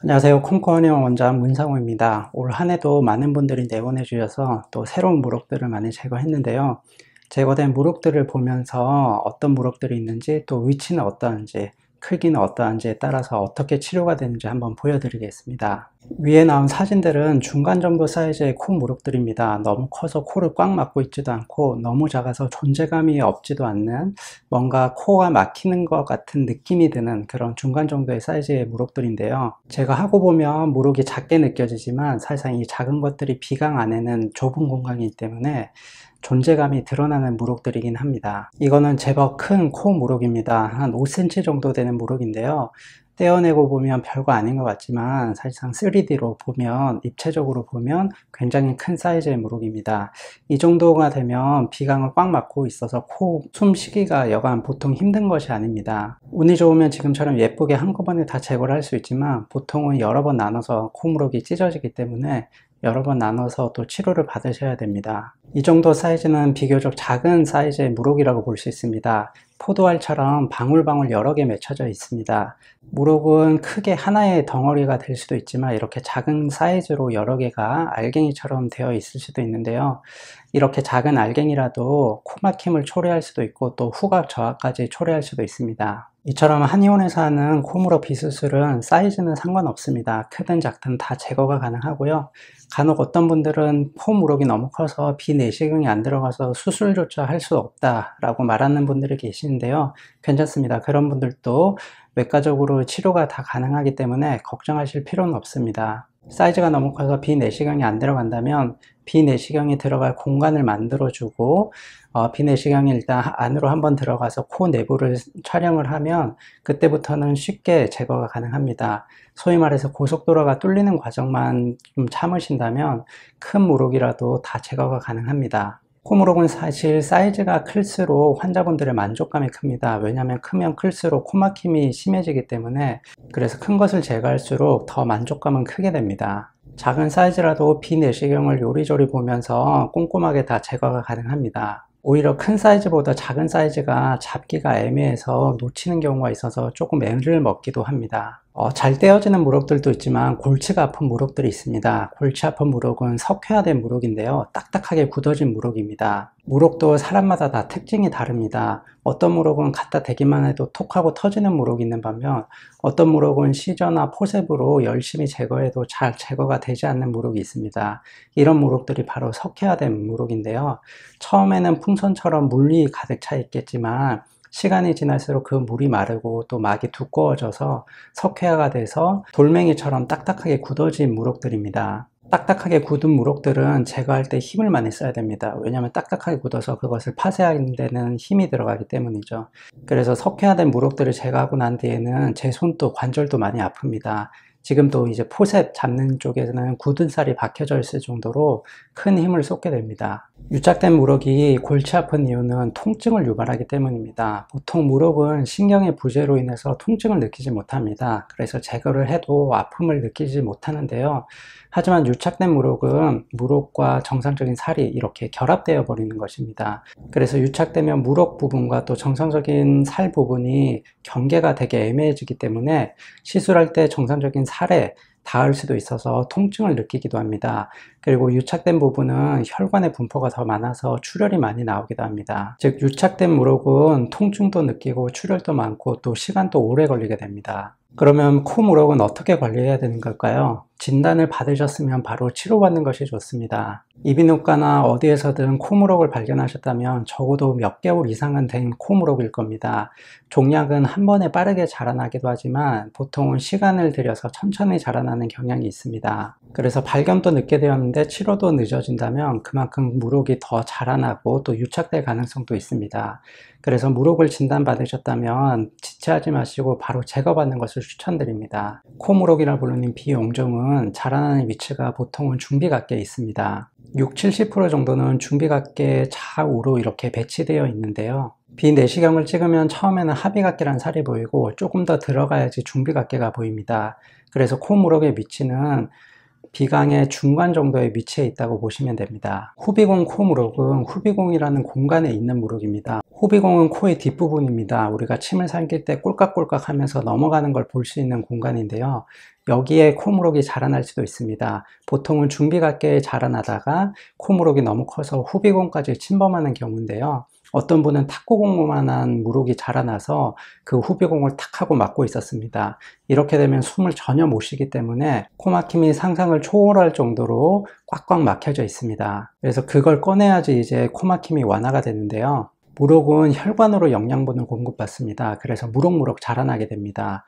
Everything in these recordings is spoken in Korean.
안녕하세요. 콩코원형 원장 문상호입니다. 올 한 해도 많은 분들이 내원해 주셔서 또 새로운 무릎들을 많이 제거했는데요. 제거된 무릎들을 보면서 어떤 무릎들이 있는지, 또 위치는 어떠한지, 크기는 어떠한지에 따라서 어떻게 치료가 되는지 한번 보여드리겠습니다. 위에 나온 사진들은 중간 정도 사이즈의 코 무릎들입니다. 너무 커서 코를 꽉 막고 있지도 않고 너무 작아서 존재감이 없지도 않는, 뭔가 코가 막히는 것 같은 느낌이 드는 그런 중간 정도의 사이즈의 무릎들인데요. 제가 하고 보면 무릎이 작게 느껴지지만 사실상 이 작은 것들이 비강 안에는 좁은 공간이기 때문에 존재감이 드러나는 무릎들이긴 합니다. 이거는 제법 큰 코 무릎입니다. 한 5cm 정도 되는 무릎인데요. 떼어내고 보면 별거 아닌 것 같지만 사실상 3D로 보면, 입체적으로 보면 굉장히 큰 사이즈의 무릎입니다. 이 정도가 되면 비강을 꽉 막고 있어서 코 숨쉬기가 여간 보통 힘든 것이 아닙니다. 운이 좋으면 지금처럼 예쁘게 한꺼번에 다 제거를 할 수 있지만 보통은 여러 번 나눠서 코 무릎이 찢어지기 때문에 여러 번 나눠서 또 치료를 받으셔야 됩니다. 이 정도 사이즈는 비교적 작은 사이즈의 무릎이라고 볼 수 있습니다. 포도알처럼 방울방울 여러 개 맺혀져 있습니다. 무릎은 크게 하나의 덩어리가 될 수도 있지만 이렇게 작은 사이즈로 여러 개가 알갱이처럼 되어 있을 수도 있는데요. 이렇게 작은 알갱이라도 코막힘을 초래할 수도 있고 또 후각 저하까지 초래할 수도 있습니다. 이처럼 한의원에서 하는 코무릎 비수술은 사이즈는 상관없습니다. 크든 작든 다 제거가 가능하고요. 간혹 어떤 분들은 코무릎이 너무 커서 비내시경이 안 들어가서 수술조차 할 수 없다라고 말하는 분들이 계시는데요. 괜찮습니다. 그런 분들도 외과적으로 치료가 다 가능하기 때문에 걱정하실 필요는 없습니다. 사이즈가 너무 커서 비내시경이 안 들어간다면 비내시경이 들어갈 공간을 만들어주고, 비내시경이 일단 안으로 한번 들어가서 코 내부를 촬영을 하면 그때부터는 쉽게 제거가 가능합니다. 소위 말해서 고속도로가 뚫리는 과정만 좀 참으신다면 큰 무릎이라도 다 제거가 가능합니다. 코무릎은 사실 사이즈가 클수록 환자분들의 만족감이 큽니다. 왜냐하면 크면 클수록 코막힘이 심해지기 때문에, 그래서 큰 것을 제거할수록 더 만족감은 크게 됩니다. 작은 사이즈라도 비내시경을 요리조리 보면서 꼼꼼하게 다 제거가 가능합니다. 오히려 큰 사이즈보다 작은 사이즈가 잡기가 애매해서 놓치는 경우가 있어서 조금 애를 먹기도 합니다. 잘 떼어지는 무릎들도 있지만 골치가 아픈 무릎들이 있습니다. 골치 아픈 무릎은 석회화된 무릎인데요. 딱딱하게 굳어진 무릎입니다. 무릎도 사람마다 다 특징이 다릅니다. 어떤 무릎은 갖다 대기만 해도 톡 하고 터지는 무릎이 있는 반면 어떤 무릎은 시저나 포셉으로 열심히 제거해도 잘 제거가 되지 않는 무릎이 있습니다. 이런 무릎들이 바로 석회화된 무릎인데요. 처음에는 풍선처럼 물이 가득 차 있겠지만 시간이 지날수록 그 물이 마르고 또 막이 두꺼워져서 석회화가 돼서 돌멩이처럼 딱딱하게 굳어진 무릎들입니다. 딱딱하게 굳은 무릎들은 제거할 때 힘을 많이 써야 됩니다. 왜냐하면 딱딱하게 굳어서 그것을 파쇄하는 데는 힘이 들어가기 때문이죠. 그래서 석회화된 무릎들을 제거하고 난 뒤에는 제 손도 관절도 많이 아픕니다. 지금도 이제 포셉 잡는 쪽에는 굳은 살이 박혀져 있을 정도로 큰 힘을 쏟게 됩니다. 유착된 무릎이 골치 아픈 이유는 통증을 유발하기 때문입니다. 보통 무릎은 신경의 부재로 인해서 통증을 느끼지 못합니다. 그래서 제거를 해도 아픔을 느끼지 못하는데요. 하지만 유착된 무릎은 무릎과 정상적인 살이 이렇게 결합되어 버리는 것입니다. 그래서 유착되면 무릎 부분과 또 정상적인 살 부분이 경계가 되게 애매해지기 때문에 시술할 때 정상적인 살에 닿을 수도 있어서 통증을 느끼기도 합니다. 그리고 유착된 부분은 혈관의 분포가 더 많아서 출혈이 많이 나오기도 합니다. 즉 유착된 무릎은 통증도 느끼고 출혈도 많고 또 시간도 오래 걸리게 됩니다. 그러면 코 무릎은 어떻게 관리해야 되는 걸까요? 진단을 받으셨으면 바로 치료받는 것이 좋습니다. 이비인후과나 어디에서든 코무릎을 발견하셨다면 적어도 몇 개월 이상은 된 코무릎일 겁니다. 종약은 한 번에 빠르게 자라나기도 하지만 보통은 시간을 들여서 천천히 자라나는 경향이 있습니다. 그래서 발견도 늦게 되었는데 치료도 늦어진다면 그만큼 무릎이 더 자라나고 또 유착될 가능성도 있습니다. 그래서 무릎을 진단받으셨다면 지체하지 마시고 바로 제거받는 것을 추천드립니다. 코무릎이라 부르는 비용종은 자라나는 위치가 보통은 중비각계에 있습니다. 60-70% 정도는 중비각계 좌우로 이렇게 배치되어 있는데요. 비내시경을 찍으면 처음에는 하비각계란 살이 보이고 조금 더 들어가야지 중비각계가 보입니다. 그래서 코무릎의 위치는 비강의 중간 정도에 위치해 있다고 보시면 됩니다. 후비공 코무록은 후비공이라는 공간에 있는 무록입니다. 후비공은 코의 뒷부분입니다. 우리가 침을 삼킬 때 꼴깍꼴깍 하면서 넘어가는 걸 볼 수 있는 공간인데요. 여기에 코무록이 자라날 수도 있습니다. 보통은 중비각계에 자라나다가 코무록이 너무 커서 후비공까지 침범하는 경우인데요. 어떤 분은 탁구공만한 무록이 자라나서 그 후비공을 탁 하고 막고 있었습니다. 이렇게 되면 숨을 전혀 못 쉬기 때문에 코막힘이 상상을 초월할 정도로 꽉꽉 막혀져 있습니다. 그래서 그걸 꺼내야지 이제 코막힘이 완화가 되는데요. 무록은 혈관으로 영양분을 공급받습니다. 그래서 무록무록 자라나게 됩니다.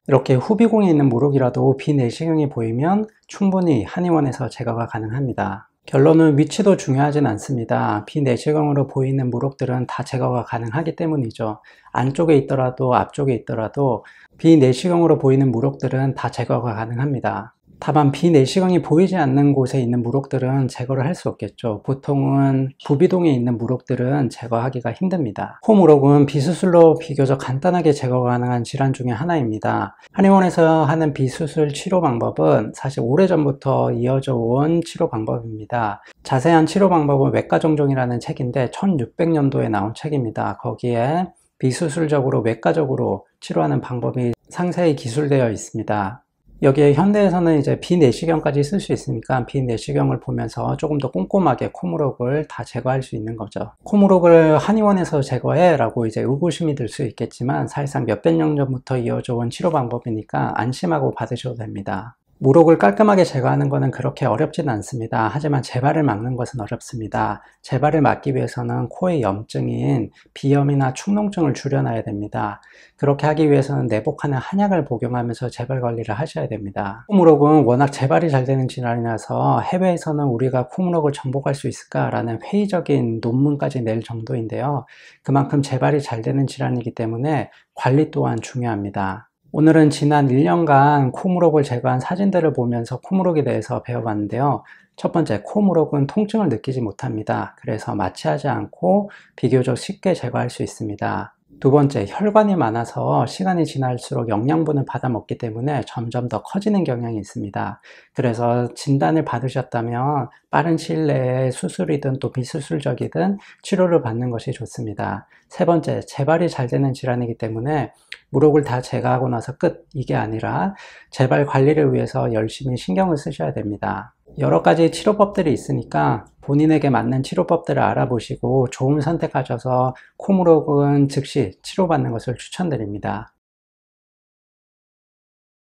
이렇게 후비공에 있는 무록이라도 비내시경이 보이면 충분히 한의원에서 제거가 가능합니다. 결론은 위치도 중요하진 않습니다. 비내시경으로 보이는 무록들은 다 제거가 가능하기 때문이죠. 안쪽에 있더라도 앞쪽에 있더라도 비내시경으로 보이는 무록들은 다 제거가 가능합니다. 다만 비내시경이 보이지 않는 곳에 있는 무록들은 제거를 할 수 없겠죠. 보통은 부비동에 있는 무록들은 제거하기가 힘듭니다. 코무록은 비수술로 비교적 간단하게 제거가 가능한 질환 중에 하나입니다. 한의원에서 하는 비수술 치료 방법은 사실 오래전부터 이어져 온 치료 방법입니다. 자세한 치료 방법은 외과정종이라는 책인데 1600년도에 나온 책입니다. 거기에 비수술적으로 외과적으로 치료하는 방법이 상세히 기술되어 있습니다. 여기에 현대에서는 이제 비내시경까지 쓸 수 있으니까 비내시경을 보면서 조금 더 꼼꼼하게 코무록을 다 제거할 수 있는 거죠. 코무록을 한의원에서 제거해 라고 이제 의구심이 들 수 있겠지만 사실상 몇백 년 전부터 이어져 온 치료 방법이니까 안심하고 받으셔도 됩니다. 무록을 깔끔하게 제거하는 것은 그렇게 어렵진 않습니다. 하지만 재발을 막는 것은 어렵습니다. 재발을 막기 위해서는 코의 염증인 비염이나 축농증을 줄여놔야 됩니다. 그렇게 하기 위해서는 내복하는 한약을 복용하면서 재발 관리를 하셔야 됩니다. 코무록은 워낙 재발이 잘 되는 질환이라서 해외에서는 우리가 코무록을 정복할 수 있을까라는 회의적인 논문까지 낼 정도인데요. 그만큼 재발이 잘 되는 질환이기 때문에 관리 또한 중요합니다. 오늘은 지난 1년간 코무록을 제거한 사진들을 보면서 코무록에 대해서 배워봤는데요. 첫 번째, 코무록은 통증을 느끼지 못합니다. 그래서 마취하지 않고 비교적 쉽게 제거할 수 있습니다. 두 번째, 혈관이 많아서 시간이 지날수록 영양분을 받아 먹기 때문에 점점 더 커지는 경향이 있습니다. 그래서 진단을 받으셨다면 빠른 시일 내에 수술이든 또 비수술적이든 치료를 받는 것이 좋습니다. 세 번째, 재발이 잘 되는 질환이기 때문에 무록을 다 제거하고 나서 끝, 이게 아니라 재발 관리를 위해서 열심히 신경을 쓰셔야 됩니다. 여러 가지 치료법들이 있으니까 본인에게 맞는 치료법들을 알아보시고 좋은 선택하셔서 코무록은 즉시 치료받는 것을 추천드립니다.